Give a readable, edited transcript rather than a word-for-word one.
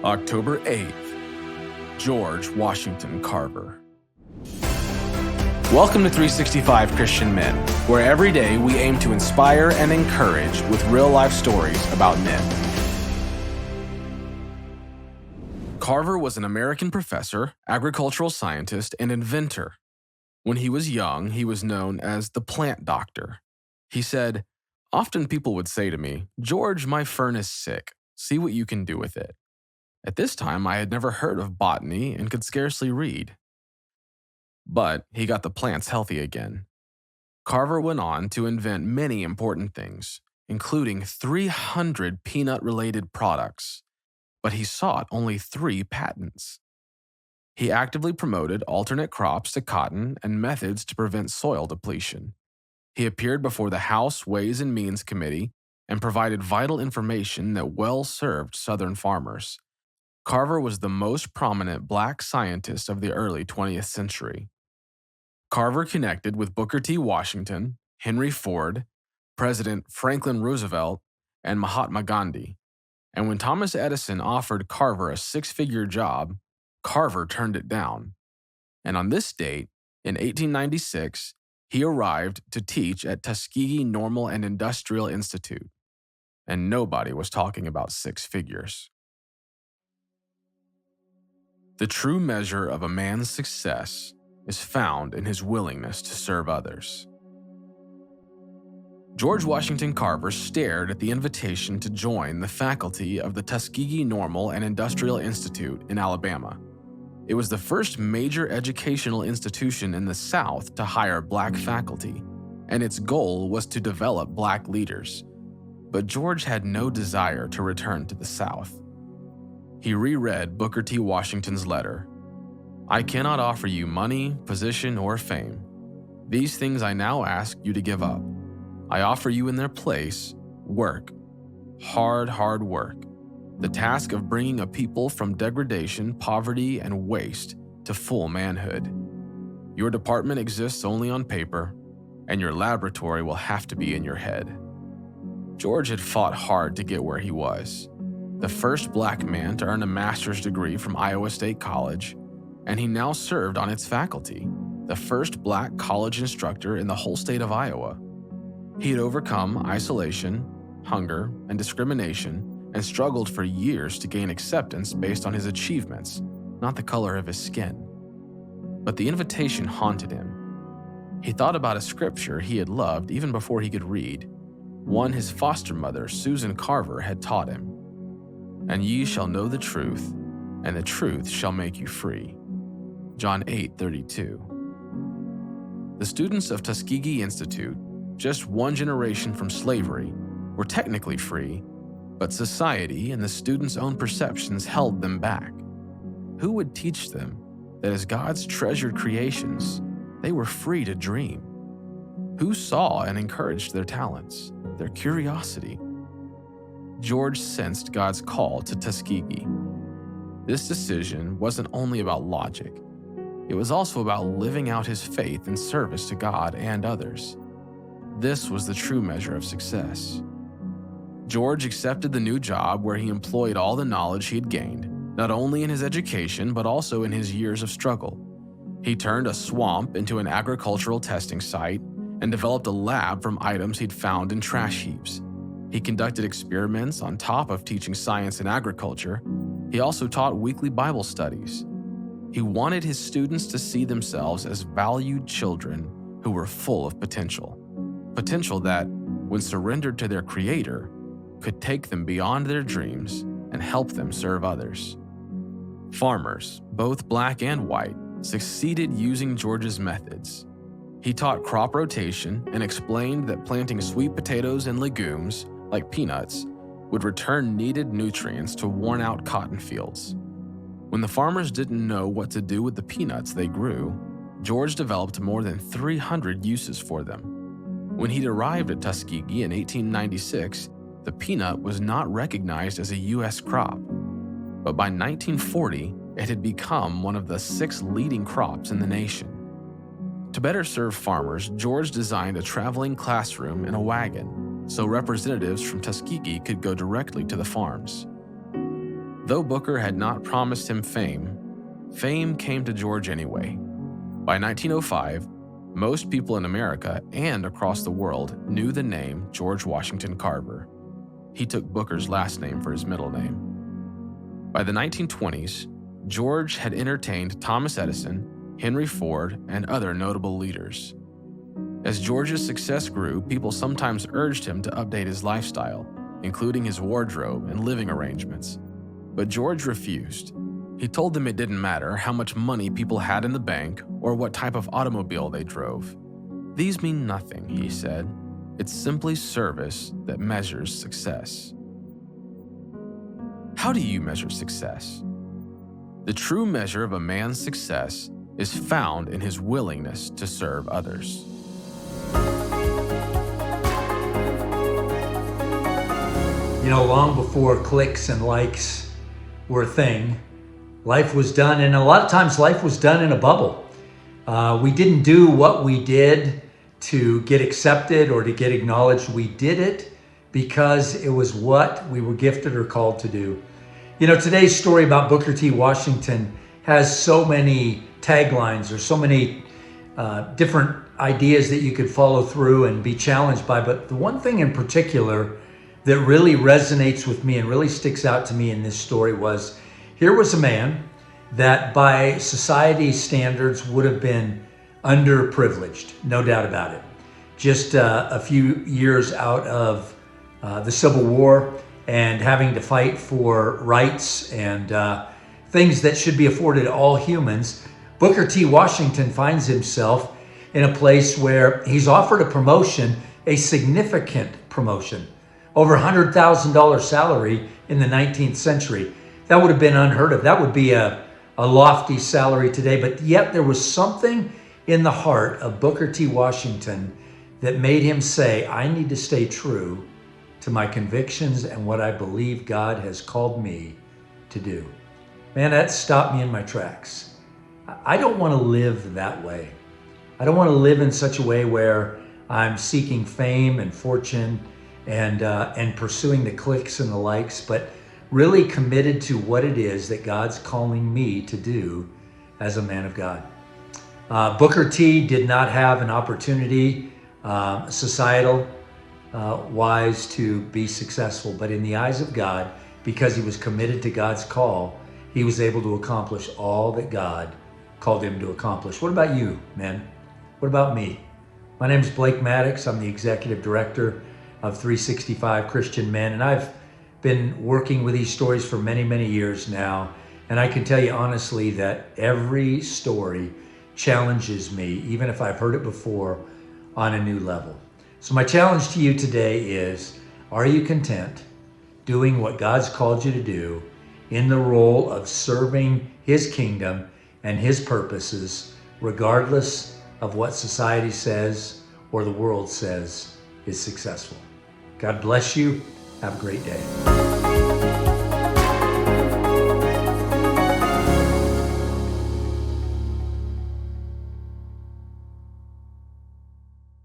October 8th, George Washington Carver. Welcome to 365 Christian Men, where every day we aim to inspire and encourage with real-life stories about men. Carver was an American professor, agricultural scientist, and inventor. When he was young, he was known as the plant doctor. He said, "Often people would say to me, 'George, my fern is sick. See what you can do with it.' At this time, I had never heard of botany and could scarcely read. But he got the plants healthy again." Carver went on to invent many important things, including 300 peanut-related products, but he sought only 3 patents. He actively promoted alternate crops to cotton and methods to prevent soil depletion. He appeared before the House Ways and Means Committee and provided vital information that well served Southern farmers. Carver was the most prominent black scientist of the early 20th century. Carver connected with Booker T. Washington, Henry Ford, President Franklin Roosevelt, and Mahatma Gandhi. And when Thomas Edison offered Carver a 6-figure job, Carver turned it down. And on this date, in 1896, he arrived to teach at Tuskegee Normal and Industrial Institute. And nobody was talking about 6 figures. The true measure of a man's success is found in his willingness to serve others. George Washington Carver stared at the invitation to join the faculty of the Tuskegee Normal and Industrial Institute in Alabama. It was the first major educational institution in the South to hire black faculty, and its goal was to develop black leaders. But George had no desire to return to the South. He reread Booker T. Washington's letter. "I cannot offer you money, position, or fame. These things I now ask you to give up. I offer you in their place work, hard work, the task of bringing a people from degradation, poverty, and waste to full manhood. Your department exists only on paper, and your laboratory will have to be in your head." George had fought hard to get where he was. The first black man to earn a master's degree from Iowa State College, and he now served on its faculty, the first black college instructor in the whole state of Iowa. He had overcome isolation, hunger, and discrimination, and struggled for years to gain acceptance based on his achievements, not the color of his skin. But the invitation haunted him. He thought about a scripture he had loved even before he could read, one his foster mother, Susan Carver, had taught him. "And ye shall know the truth, and the truth shall make you free." John 8:32. The students of Tuskegee Institute, just one generation from slavery, were technically free, but society and the students' own perceptions held them back. Who would teach them that as God's treasured creations, they were free to dream? Who saw and encouraged their talents, their curiosity? George sensed God's call to Tuskegee. This decision wasn't only about logic. It was also about living out his faith in service to God and others. This was the true measure of success. George accepted the new job where he employed all the knowledge he had gained, not only in his education but also in his years of struggle. He turned a swamp into an agricultural testing site and developed a lab from items he'd found in trash heaps. He conducted experiments on top of teaching science and agriculture. He also taught weekly Bible studies. He wanted his students to see themselves as valued children who were full of potential. Potential that, when surrendered to their Creator, could take them beyond their dreams and help them serve others. Farmers, both black and white, succeeded using George's methods. He taught crop rotation and explained that planting sweet potatoes and legumes, like peanuts, would return needed nutrients to worn-out cotton fields. When the farmers didn't know what to do with the peanuts they grew, George developed more than 300 uses for them. When he'd arrived at Tuskegee in 1896, the peanut was not recognized as a U.S. crop. But by 1940, it had become one of the 6 leading crops in the nation. To better serve farmers, George designed a traveling classroom in a wagon, so representatives from Tuskegee could go directly to the farms. Though Booker had not promised him fame, fame came to George anyway. By 1905, most people in America and across the world knew the name George Washington Carver. He took Booker's last name for his middle name. By the 1920s, George had entertained Thomas Edison, Henry Ford, and other notable leaders. As George's success grew, people sometimes urged him to update his lifestyle, including his wardrobe and living arrangements. But George refused. He told them it didn't matter how much money people had in the bank or what type of automobile they drove. These mean nothing, he said. It's simply service that measures success. How do you measure success? The true measure of a man's success is found in his willingness to serve others. You know, long before clicks and likes were a thing, life was done, and a lot of times life was done in a bubble. We didn't do what we did to get accepted or to get acknowledged. We did it because it was what we were gifted or called to do. You know, today's story about Booker T. Washington has so many taglines or so many different ideas that you could follow through and be challenged by. But the one thing in particular that really resonates with me and really sticks out to me in this story was, here was a man that by society's standards would have been underprivileged, no doubt about it. Just a few years out of the Civil War and having to fight for rights and things that should be afforded to all humans, Booker T. Washington finds himself in a place where he's offered a promotion, a significant promotion, over $100,000 salary in the 19th century. That would have been unheard of. That would be a lofty salary today, but yet there was something in the heart of Booker T. Washington that made him say, I need to stay true to my convictions and what I believe God has called me to do. Man, that stopped me in my tracks. I don't want to live that way. I don't want to live in such a way where I'm seeking fame and fortune and pursuing the clicks and the likes, but really committed to what it is that God's calling me to do as a man of God. Booker T did not have an opportunity, societal wise, to be successful, but in the eyes of God, because he was committed to God's call, he was able to accomplish all that God called him to accomplish. What about you, men? What about me? My name is Blake Maddox. I'm the executive director of 365 Christian Men, and I've been working with these stories for many, many years now, and I can tell you honestly that every story challenges me, even if I've heard it before, on a new level. So my challenge to you today is, are you content doing what God's called you to do in the role of serving his kingdom and his purposes, regardless of what society says or the world says is successful? God bless you. Have a great day.